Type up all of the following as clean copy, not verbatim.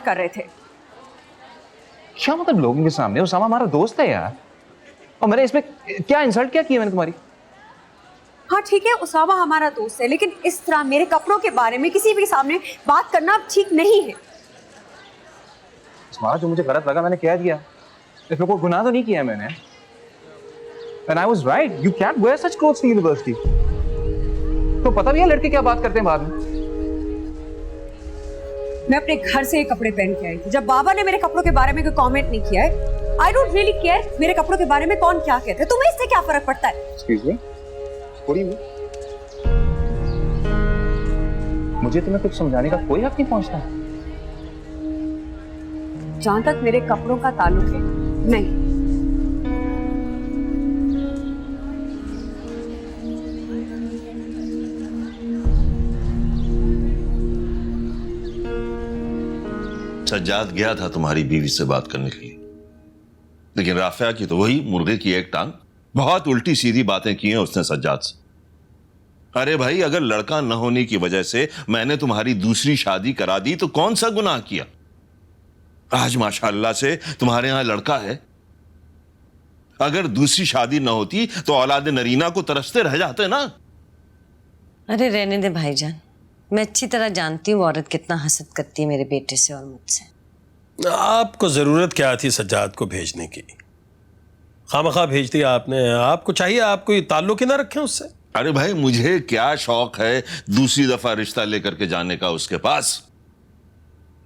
Insult कर रहे थे। क्या मतलब लोगों के सामने? उसामा हमारा दोस्त है यार, और मैंने इसमें क्या इंसल्ट क्या किया मैंने तुम्हारी? हाँ ठीक है, उसामा हमारा दोस्त है, लेकिन इस तरह मेरे कपड़ों के बारे में किसी भी सामने बात करना ठीक नहीं है। तुम्हारा जो मुझे गलत लगा मैंने कह दिया, इसमें कोई गुनाह तो नहीं किया मैंने। And I was right. You can't wear such clothes to university. तो पता भी है लड़के क्या बात करते हैं बाद में। मैं अपने घर से ये कपड़े पहन के आई थी। जब बाबा ने मेरे कपड़ों के बारे में कोई कमेंट नहीं किया है, आई डोंट रियली केयर मेरे कपड़ों के बारे में कौन क्या कहते हैं। तुम्हें इससे क्या फर्क पड़ता है? Excuse me? What do you mean? मुझे तुम्हें कुछ समझाने का कोई हक नहीं पहुंचता। जहां तक मेरे कपड़ों का ताल्लुक है, नहीं। सज्जाद गया था तुम्हारी बीवी से बात करने के लिए, लेकिन राफिया की तो वही मुर्गे की एक टांग। बहुत उल्टी सीधी बातें की हैं उसने सज्जाद से। अरे भाई, अगर लड़का न होने की वजह से मैंने तुम्हारी दूसरी शादी करा दी तो कौन सा गुनाह किया? आज माशाअल्लाह से तुम्हारे यहां लड़का है। अगर दूसरी शादी न होती तो औलाद नरीना को तरसते रह जाते ना। अरे रहने दे भाईजान, मैं अच्छी तरह जानती हूँ औरत कितना हसद करती है मेरे बेटे से और मुझसे। आपको जरूरत क्या थी सज्जाद को भेजने की? खामखा भेज दिया आपने। आपको चाहिए आप कोई ताल्लुक ही ना रखें उससे। अरे भाई, मुझे क्या शौक है दूसरी दफा रिश्ता लेकर के जाने का उसके पास।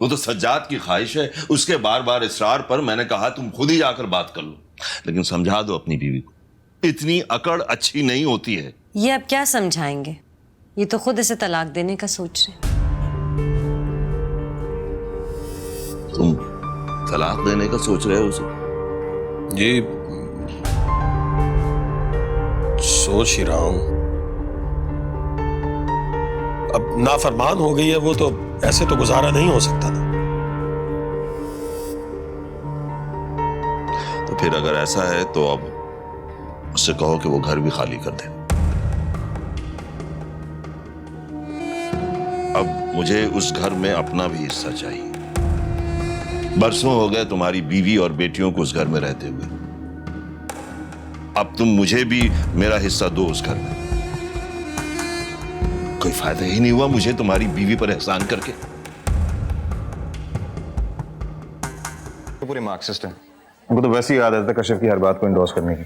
वो तो सज्जाद की ख्वाहिश है। उसके बार बार इसरार पर मैंने कहा तुम खुद ही जाकर बात कर लो, लेकिन समझा दो अपनी बीवी को, इतनी अकड़ अच्छी नहीं होती है। ये अब क्या समझाएंगे? ये तो खुद इसे तलाक देने का सोच रहे। तुम तलाक देने का सोच रहे हो उसे? जी सोच ही रहा हूं। अब नाफरमान हो गई है वो, तो ऐसे तो गुजारा नहीं हो सकता ना। तो फिर अगर ऐसा है तो अब उससे कहो कि वो घर भी खाली कर दे। अब मुझे उस घर में अपना भी हिस्सा चाहिए। बरसों हो गए तुम्हारी बीवी और बेटियों को उस घर में रहते हुए। अब तुम मुझे भी मेरा हिस्सा दो उस घर में। कोई फायदा ही नहीं हुआ मुझे तुम्हारी बीवी पर एहसान करके। तो पूरे मार्क्सिस्ट हैं, उनको तो वैसी आदत है कश्यप की हर बात को इंडोर्स करने की।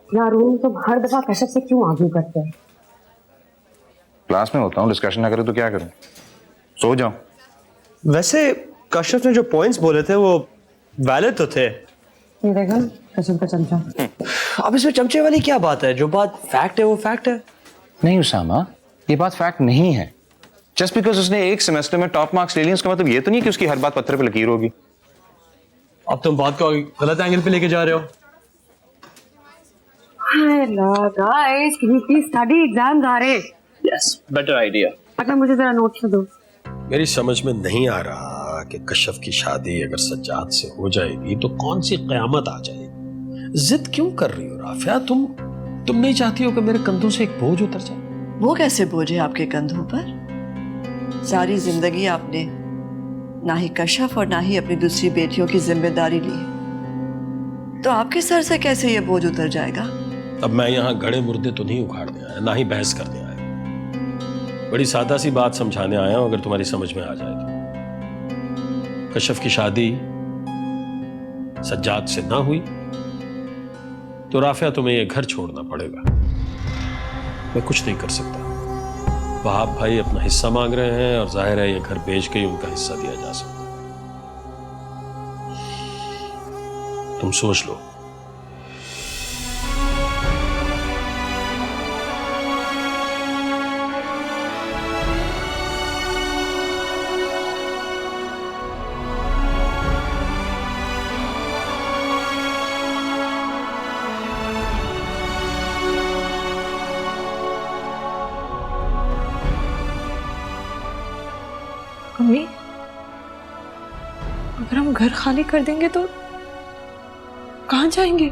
यार वो तो हर दफा कश्यप से क्यों आर्ग्यू करते हैं? क्लास में होता हूँ, डिस्कशन ना करूँ तो क्या करूँ? सो जाऊं। वैसे कश्यप ने जो पॉइंट्स बोले थे वो वैलिड तो थे। ये देखा कश्यप का चमचा। अब इसमें चमचे वाली क्या बात है? जो बात फैक्ट है वो फैक्ट है। नहीं उसामा, ये बात फैक्ट नहीं है। जस्ट बिकॉज उसने एक सेमेस्टर में टॉप मार्क्स ले लिए उसका मतलब ये तो नहीं कि उसकी हर बात पत्थर पे लकीर होगी। अब तुम बात को गलत एंगल पे लेके जा रहे हो। Guys, can you please study? Exams आ रहे हैं। Yes, better idea. अगर मुझे जरा नोट्स दो। मेरी समझ में नहीं आ रहा कि कश्यप की शादी अगर सज्जाद से हो जाएगी तो कौन सी कयामत आ जाएगी। जिद क्यों कर रही हो राफिया? तुम नहीं चाहती हो कि मेरे कंधों से एक बोझ उतर जाए? वो कैसे बोझ है आपके कंधों पर? सारी जिंदगी आपने ना ही कश्यप और ना ही अपनी दूसरी बेटियों की जिम्मेदारी ली, तो आपके सर से कैसे ये बोझ उतर जाएगा? अब मैं यहाँ गड़े मुर्दे तो नहीं उखाड़ने आया, ना ही बहस करने आया। बड़ी सादा सी बात समझाने आया हूं, अगर तुम्हारी समझ में आ जाए तो। कश्यप की शादी सज्जाद से ना हुई तो राफिया तुम्हें यह घर छोड़ना पड़ेगा। मैं कुछ नहीं कर सकता। वहाब भाई अपना हिस्सा मांग रहे हैं और जाहिर है यह घर बेच के ही उनका हिस्सा दिया जा सकता। तुम सोच लो। मम्मी, अगर हम घर खाली कर देंगे तो कहाँ जाएंगे?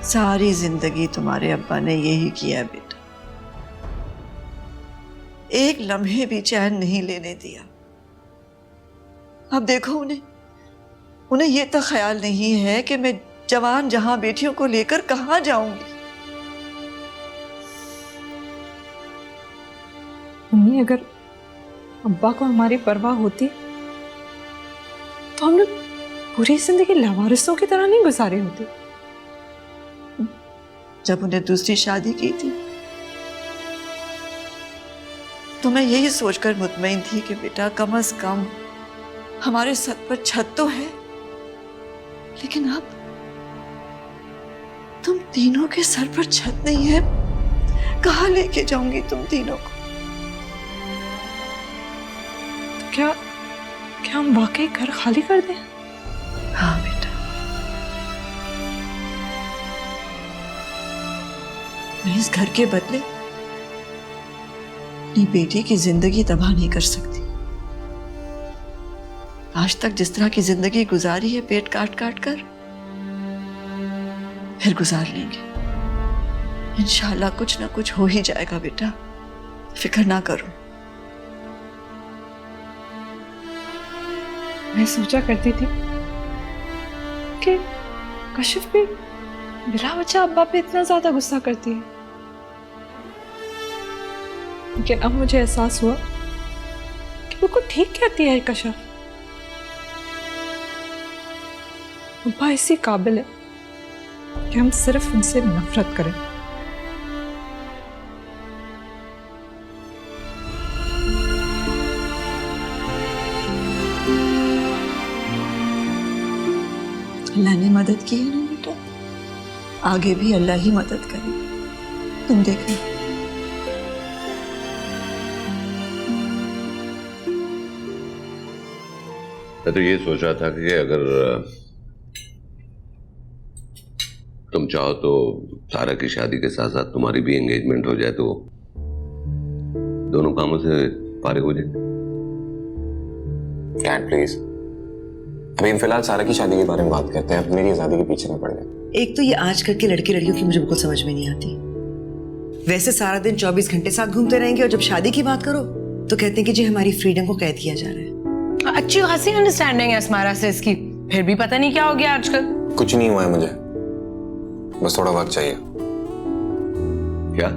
सारी जिंदगी तुम्हारे अब्बा ने यही किया है बेटा, एक लम्हे भी चैन नहीं लेने दिया। अब देखो उन्हें ये तो ख्याल नहीं है कि मैं जवान जहां बेटियों को लेकर कहां जाऊंगी। मम्मी, अगर अब्बा को हमारी परवाह होती तो हम लोग पूरी जिंदगी लावारिसों की तरह नहीं गुजारी होती। जब उन्हें दूसरी शादी की थी तो मैं यही सोचकर मुतमईन थी कि बेटा कम से कम हमारे सर पर छत तो है, लेकिन अब तुम तीनों के सर पर छत नहीं है, कहाँ लेके जाऊंगी तुम तीनों को? तो क्या हम वाकई घर खाली कर दें? हाँ बेटा, मैं इस घर के बदले अपनी बेटी की जिंदगी तबाह नहीं कर सकती। आज तक जिस तरह की जिंदगी गुजारी है पेट काट काट कर, फिर गुजार लेंगे इंशाल्लाह। कुछ ना कुछ हो ही जाएगा बेटा, फिक्र ना करो। मैं सोचा करती थी कि कशिफ भी बिला वजह अब्बा पे इतना ज्यादा गुस्सा करती है, लेकिन अब मुझे एहसास हुआ कि वो को ठीक कहती है कशिफ। अब्बा इसी काबिल है कि हम सिर्फ उनसे नफरत करें। अल्लाह ने मदद की है ना बेटा, आगे भी अल्लाह ही मदद करे, तुम देखना। मैं तो ये सोच रहा था कि अगर तुम चाहो तो सारा की शादी के साथ साथ तुम्हारी भी एंगेजमेंट हो जाए तो दोनों कामों से फारिग हो जाए। डैड प्लीज, अभी फिलहाल सारा की शादी के बारे में बात करते हैं, अब मेरी आजादी के पीछे न पड़ जाए। एक तो ये आजकल के लड़के लड़कियों की मुझे बिल्कुल समझ में नहीं आती। वैसे सारा दिन 24 घंटे साथ घूमते रहेंगे और जब शादी की बात करो तो कहते हैं कि जी हमारी फ्रीडम को कैद किया जा रहा है। अच्छी खासी अंडरस्टैंडिंग है अस्मारा से इसकी, फिर भी पता नहीं क्या हो गया आजकल। कुछ नहीं हुआ है मुझे, बस थोड़ा वक्त चाहिए। क्या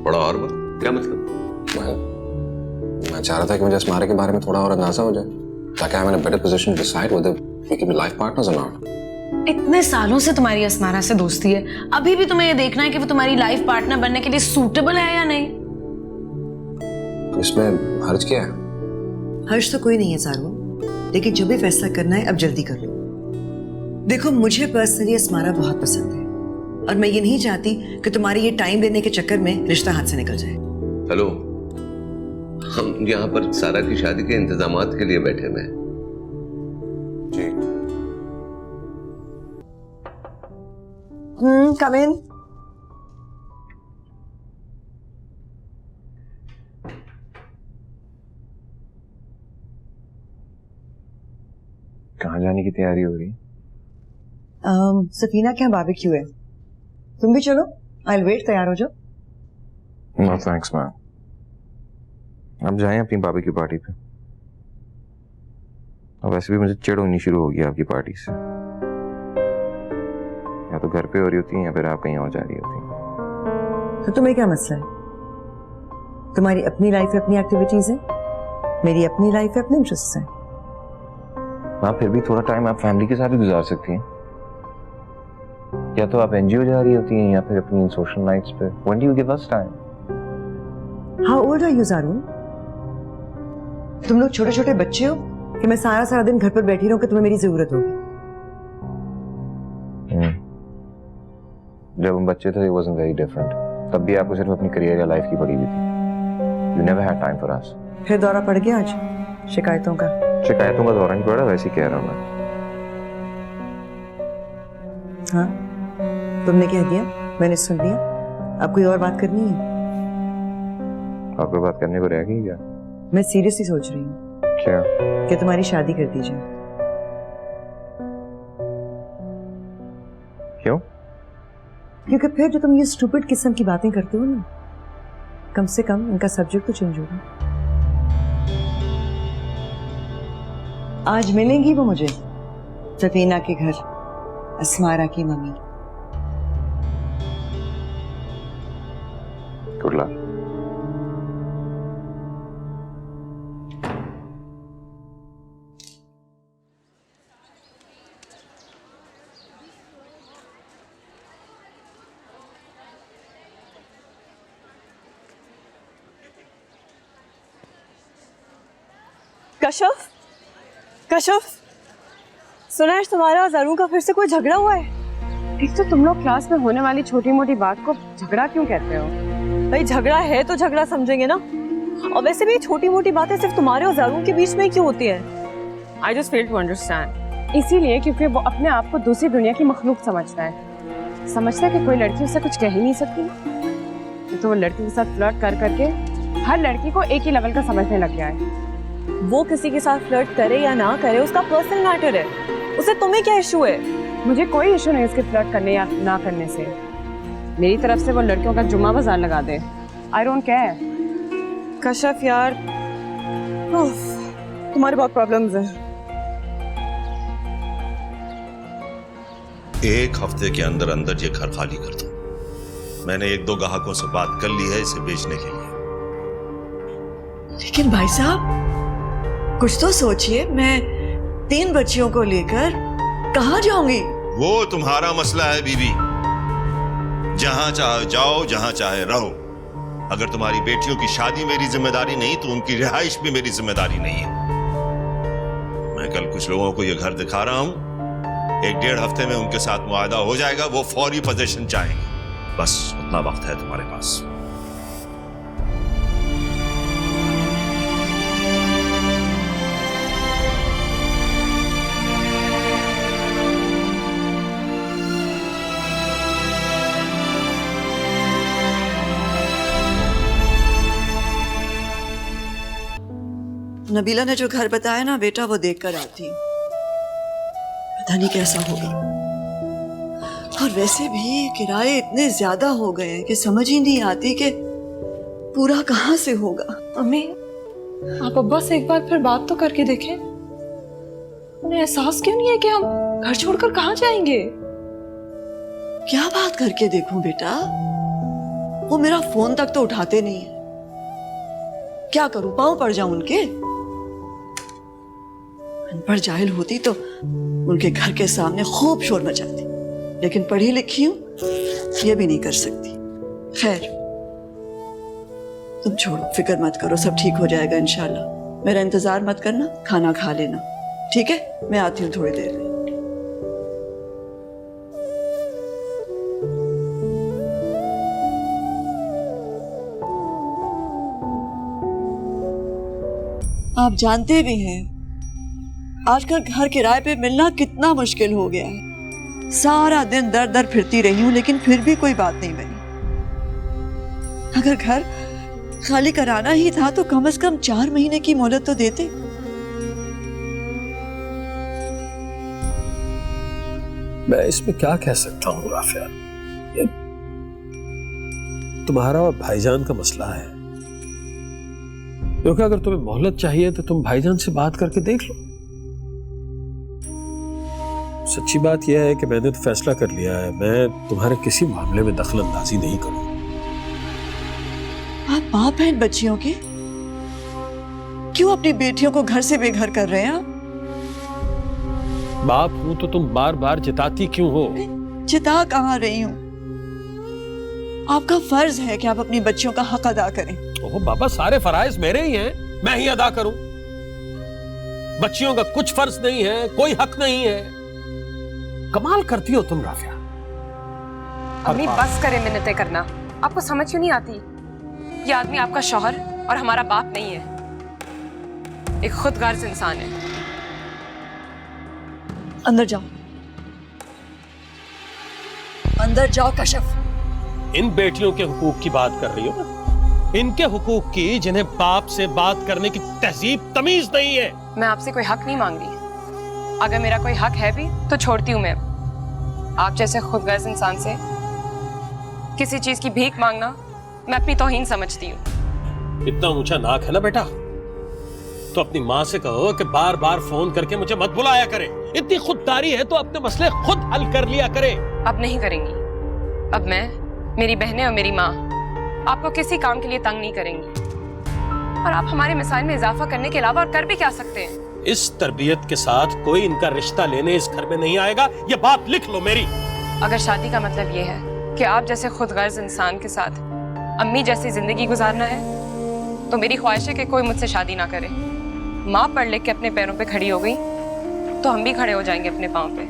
थोड़ा और वक्त? क्या मतलब? मैं चाह रहा था कि मुझे अस्मारा के बारे में थोड़ा और अंदाजा हो जाए ताकि I'm in a better position to decide whether we can be life partners or not. इतने सालों से तुम्हारी अस्मारा से दोस्ती है, अभी भी तुम्हें ये देखना है कि वो तुम्हारी लाइफ पार्टनर बनने के लिए सूटेबल है या नहीं? तो इसमें हर्ज क्या है? हर्ष तो कोई नहीं है सारू, लेकिन जो भी फैसला करना है अब जल्दी कर लो। देखो मुझे पर्सनली अस्मारा बहुत पसंद है और मैं ये नहीं चाहती कि तुम्हारे ये टाइम लेने के चक्कर में रिश्ता हाथ से निकल जाए। हेलो, हम यहाँ पर सारा की शादी के इंतजामात के लिए बैठे हुए हैं। जी कम इन। कहाँ जाने की तैयारी हो रही? सफीना क्या बारबेक्यू है, तुम भी चलो। आई वेट, तैयार हो जाओ। नो थैंक्स मैम, अब जाएं अपनी बाबी की पार्टी पे। और वैसे भी मुझे चिढ़ होनी शुरू हो गई आपकी पार्टी से। या तो घर पे हो रही होती है या फिर आप कहीं और जा रही होती हैं। तो तुम्हें क्या मसला है? तुम्हारी अपनी लाइफ है, अपनी एक्टिविटीज है, मेरी अपनी लाइफ है, अपने इंटरेस्ट हैं। आप फिर भी थोड़ा टाइम आप फैमिली के साथ ही गुजार सकती हैं। या तो आप एनजीओ जा रही होती हैं या फिर अपनी सोशल नाइट्स पे। When do you give us time? How old are you जारून? तुम लोग छोटे छोटे बच्चे हो कि मैं सारा सारा दिन घर पर बैठी रहूं कि तुम्हें मेरी जरूरत होगी। जब हम बच्चे थे it wasn't very different. तब भी आपको सिर्फ अपनी करियर या लाइफ की पड़ी हुई थी। You never had time for us. फिर दौरा पड़ गया आज शिकायतों का। शिकायतों का दौरा नहीं पड़ा, वैसे ही कह रहा हूँ मैं। हाँ, तुमने कह दिया, मैंने सुन लिया। अब कोई और बात करनी है? आपको बात करने को रह गई क्या? मैं सीरियसली सोच रही हूँ क्या कि तुम्हारी शादी कर दी जाए। क्यों? क्योंकि फिर जो तुम ये स्टूपिड किस्म की बातें करते हो ना, कम से कम इनका सब्जेक्ट तो चेंज होगा। आज मिलेंगी वो मुझे, सफीना के घर, अस्मारा की mummy. Good luck. Kashaf, Kashaf, सुना है तुम्हारा और ज़रून का फिर से कोई झगड़ा हुआ है। एक तो तुम लोग क्लास में होने वाली छोटी मोटी बात को झगड़ा क्यों कहते हो? भाई झगड़ा है तो झगड़ा समझेंगे ना। और वैसे भी छोटी मोटी बातें सिर्फ तुम्हारे और ज़रून के बीच में ही क्यों होती है? I just fail to understand. इसीलिए क्योंकि वो अपने आप को दूसरी दुनिया की मखलूक समझता है। समझता है कि कोई लड़की उससे कुछ कह ही नहीं सकती, तो वो लड़की के साथ फ्लर्ट कर करके हर लड़की को एक ही लेवल का समझने लग गया है। वो किसी के साथ फ्लर्ट करे या ना करे उसका पर्सनल मैटर है, उसे तुम्हें क्या इशू है? मुझे कोई इशू नहीं उसके फ्लर्ट करने या ना करने से। मेरी तरफ से वो लड़कियों का जुम्मा बाजार लगा दे, आई डोंट केयर। कशफ यार, तुम्हारे बहुत प्रॉब्लम्स हैं। एक हफ्ते के अंदर अंदर ये घर खाली कर दो। मैंने 1-2 ग्राहकों से बात कर ली है इसे बेचने के लिए। लेकिन भाई साहब कुछ तो सोचिए, मैं 3 बच्चियों को लेकर कहाँ जाऊंगी? वो तुम्हारा मसला है बीबी, जहां चाहे जाओ, जहां चाहे रहो। अगर तुम्हारी बेटियों की शादी मेरी जिम्मेदारी नहीं तो उनकी रिहाइश भी मेरी जिम्मेदारी नहीं है। मैं कल कुछ लोगों को यह घर दिखा रहा हूं, 1-1.5 हफ्ते में उनके साथ मुआहदा हो जाएगा। वो फौरी पोजीशन चाहेंगे, बस उतना वक्त है तुम्हारे पास। नबीला ने जो घर बताया ना बेटा, वो देख कर आती हूँ, पता नहीं कैसा होगा। और वैसे भी किराए इतने ज्यादा हो गए हैं कि समझ ही नहीं आती कि पूरा कहाँ से होगा। अम्मी, आप अब्बा से एक बार फिर बात तो करके देखें। उन्हें एहसास क्यों नहीं है कि हम घर छोड़कर कहाँ जाएंगे? क्या बात करके देखूं बेटा, वो मेरा फोन तक तो उठाते नहीं है। क्या करूं, पांव पड़ जाऊं उनके? अनपढ़ जाहिल होती तो उनके घर के सामने खूब शोर मचाती, लेकिन पढ़ी लिखी हूं, ये भी नहीं कर सकती। खैर तुम छोड़ो, फिक्र मत करो, सब ठीक हो जाएगा इंशाल्लाह। मेरा इंतजार मत करना, खाना खा लेना, ठीक है? मैं आती हूँ थोड़ी देर में। आप जानते भी हैं आजकल घर किराए पे मिलना कितना मुश्किल हो गया है। सारा दिन दर दर फिरती रही हूं, लेकिन फिर भी कोई बात नहीं बनी। अगर घर खाली कराना ही था तो कम से कम 4 महीने की मोहलत तो देते। मैं इसमें क्या कह सकता हूँ राफिया, ये तुम्हारा और भाईजान का मसला है। क्योंकि अगर तुम्हें मोहलत चाहिए तो तुम भाईजान से बात करके देख लो। सच्ची बात यह है कि मैंने तो फैसला कर लिया है, मैं तुम्हारे किसी मामले में दखल अंदाजी नहीं करूंगा। आप बाप हैं बच्चियों के, क्यों अपनी बेटियों को घर से बेघर कर रहे हैं आप? बाप हूं तो तुम बार बार जिताती क्यों हो? जिता कहाँ रही हूं? आपका फर्ज है कि आप अपनी बच्चियों का हक अदा करें। ओह बाबा, सारे फराइज मेरे ही हैं, मैं ही अदा करूं। बच्चियों का कुछ फर्ज नहीं है, कोई हक नहीं है। कमाल करती हो तुम राफिया। अम्मी बस करे मिन्नतें करना, आपको समझ क्यों नहीं आती? ये आदमी आपका शौहर और हमारा बाप नहीं है, एक खुदगर्ज इंसान है। अंदर जाओ, अंदर जाओ कशफ। इन बेटियों के हुकूक की बात कर रही हो ना? इनके हुकूक की जिन्हें बाप से बात करने की तहजीब तमीज नहीं है। मैं आपसे कोई हक नहीं मांग रही, अगर मेरा कोई हक है भी तो छोड़ती हूँ मैं। आप जैसे खुदगर्ज इंसान से किसी चीज की भीख मांगना मैं अपनी तौहीन समझती हूँ। इतना ऊंचा नाक है ना बेटा, तो अपनी माँ से कहो कि बार बार फोन करके मुझे मत बुलाया करे। इतनी खुददारी है तो अपने मसले खुद हल कर लिया करे। अब नहीं करेंगी। अब मैं, मेरी बहनें और मेरी माँ आपको किसी काम के लिए तंग नहीं करेंगी। और आप हमारे मिसाइल में इजाफा करने के अलावा और कर भी क्या सकते हैं? इस तरबियत के साथ कोई इनका रिश्ता लेने इस घर में नहीं आएगा, ये बात लिख लो मेरी। अगर शादी का मतलब ये है कि आप जैसे खुदगर्ज इंसान के साथ अम्मी जैसी जिंदगी गुजारना है, तो मेरी ख्वाहिश है कि कोई मुझसे शादी ना करे। माँ पढ़ लिख के अपने पैरों पे खड़ी हो गई तो हम भी खड़े हो जाएंगे अपने पाँव पे।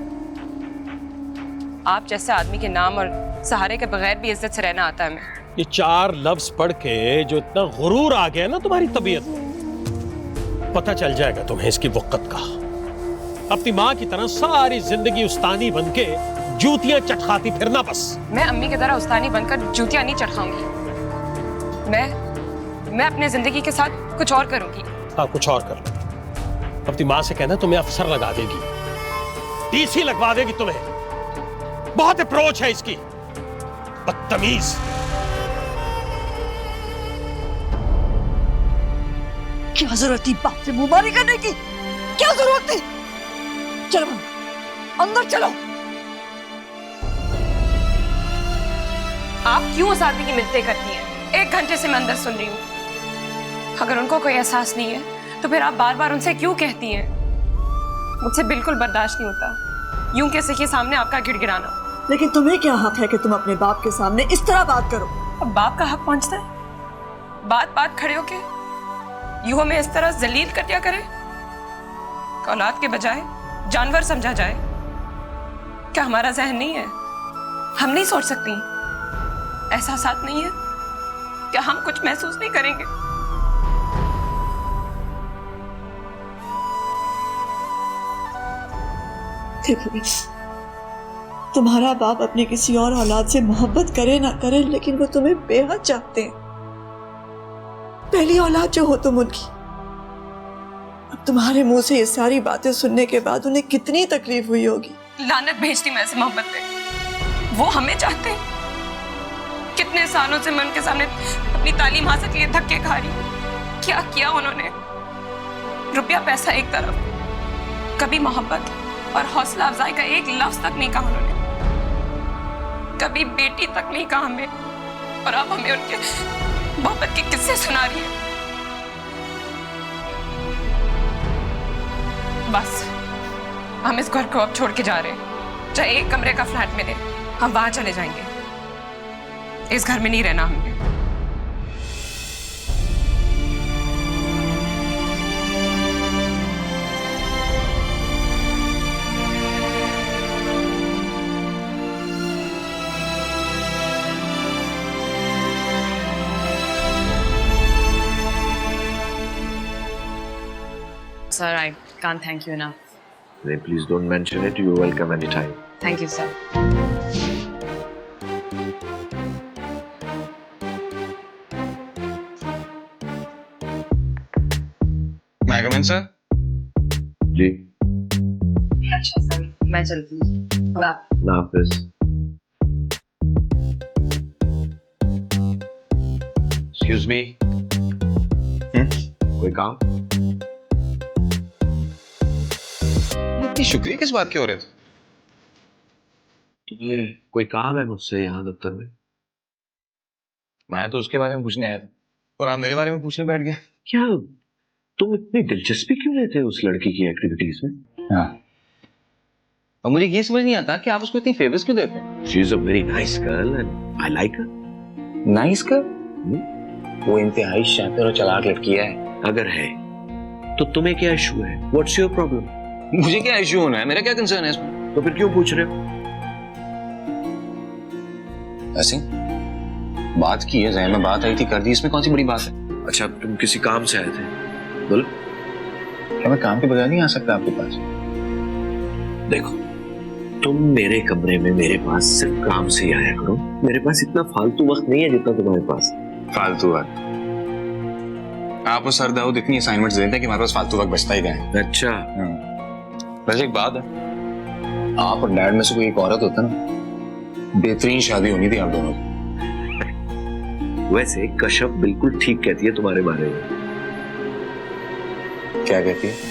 आप जैसे आदमी के नाम और सहारे के बगैर भी इज्जत से रहना आता है हमें। ये 4 लफ्ज पढ़ के जो इतना गुरूर आ गया ना तुम्हारी तबीयत में, पता चल जाएगा तुम्हें इसकी वक़्त का। अपनी माँ की तरह सारी जिंदगी उस्तानी बनके जूतियां चटखाती फिरना बस। मैं अम्मी की तरह उस्तानी बनकर जूतियां नहीं चटखाऊंगी। मैं अपने जिंदगी के साथ कुछ और करूंगी। हाँ, कुछ और कर लो। अपनी माँ से कहना तुम्हें अफसर लगा देगी, टीसी लगवा देगी तुम्हें। बहुत अप्रोच है इसकी, बदतमीज। क्या जरूरत थी बाप से मुंहबारी करने की? क्या जरूरत थी? चलो अंदर चलो। आप क्यों उस आदमी की मिन्नतें करती हैं? 1 घंटे से मैं अंदर सुन रही हूँ। अगर उनको कोई एहसास नहीं है तो फिर आप बार बार उनसे क्यों कहती हैं? मुझसे बिल्कुल बर्दाश्त नहीं होता यूं किसी के सामने आपका गिड़गिड़ाना। लेकिन तुम्हें क्या हक है कि तुम अपने बाप के सामने इस तरह बात करो? अब बाप का हक पहुंचता है? बात खड़े होके यूं हमें इस तरह जलील कर दिया करे? औलाद के बजाय जानवर समझा जाए? क्या हमारा जहन नहीं है? हम नहीं सोच सकती? एहसासात नहीं है? क्या हम कुछ महसूस नहीं करेंगे? देखो, तुम्हारा बाप अपने किसी और औलाद से मोहब्बत करे ना करे, लेकिन वो तुम्हें बेहद चाहते हैं। पहली औलाद जो हो तुम उनकी। अब तुम्हारे मुंह से ये सारी बातें सुनने के बाद उन्हें कितनी तकलीफ हुई होगी। लानत भेजती मैं ऐसे मोहब्बत पे। वो हमें चाहते हैं। कितने सालों से मैं उनके सामने अपनी तालीम हासिल के लिए धक्के खा रही हूँ। क्या किया उन्होंने? रुपया पैसा एक तरफ, कभी मोहब्बत और हौसला अफजाई का एक लफ्ज तक नहीं कहा उन्होंने। कभी बेटी तक नहीं कहा हमें, और अब हमें उनके मोहब्बत के किस्से सुना रही है। बस हम इस घर को अब छोड़ के जा रहे हैं। चाहे 1 कमरे का फ्लैट मिले, हम वहां चले जाएंगे। इस घर में नहीं रहना हमने। Sir, I can't thank you enough. Please don't mention it. You're welcome anytime. Thank you, sir. May I come in, sir? जी। अच्छा सर, मैं चलती हूँ। नाफिस। Excuse me. कोई काम? इतनी शुक्रिया किस बात के हो रहे थे? तुम्हें कोई काम है मुझसे यहाँ दफ्तर में? मैं तो उसके बारे में पूछने आया था और आप मेरे बारे में पूछने बैठ गए। क्या तुम इतनी दिलचस्पी क्यों लेते हो उस लड़की की एक्टिविटीज में? हाँ, और मुझे ये समझ नहीं आता कि आप उसको इतनी फेवर्स क्यों देते हैं? She is a very nice girl and I like her. Nice कर? वो इंतहाई शातिर और चालाक लड़की है। अगर है तो तुम्हें क्या इशू है? What's your problem? मुझे क्या इश्यू होना है? मेरा क्या कंसर्न है इसमें? तो फिर क्यों पूछ रहे हो? ऐसे बात की है, ज़हन में बात आई थी, कर दी, इसमें कौन सी बड़ी बात है? अच्छा, तुम किसी काम से आए थे? बोलो। क्या मैं काम के बगैर नहीं आ सकता आपके पास? देखो, तुम मेरे कमरे में मेरे पास सिर्फ काम से ही आया करो। मेरे पास इतना फालतू वक्त नहीं है जितना तुम्हारे पास। फालतू वक्त? आप और सर दाऊद इतनी असाइनमेंट्स देते हैं कि हमारे पास फालतू वक्त बचता ही गया। अच्छा। वैसे एक बात है, आप और डैड में से कोई एक औरत होता ना, बेहतरीन शादी होनी थी आप दोनों की। वैसे कश्यप बिल्कुल ठीक कहती है तुम्हारे बारे में। क्या कहती है?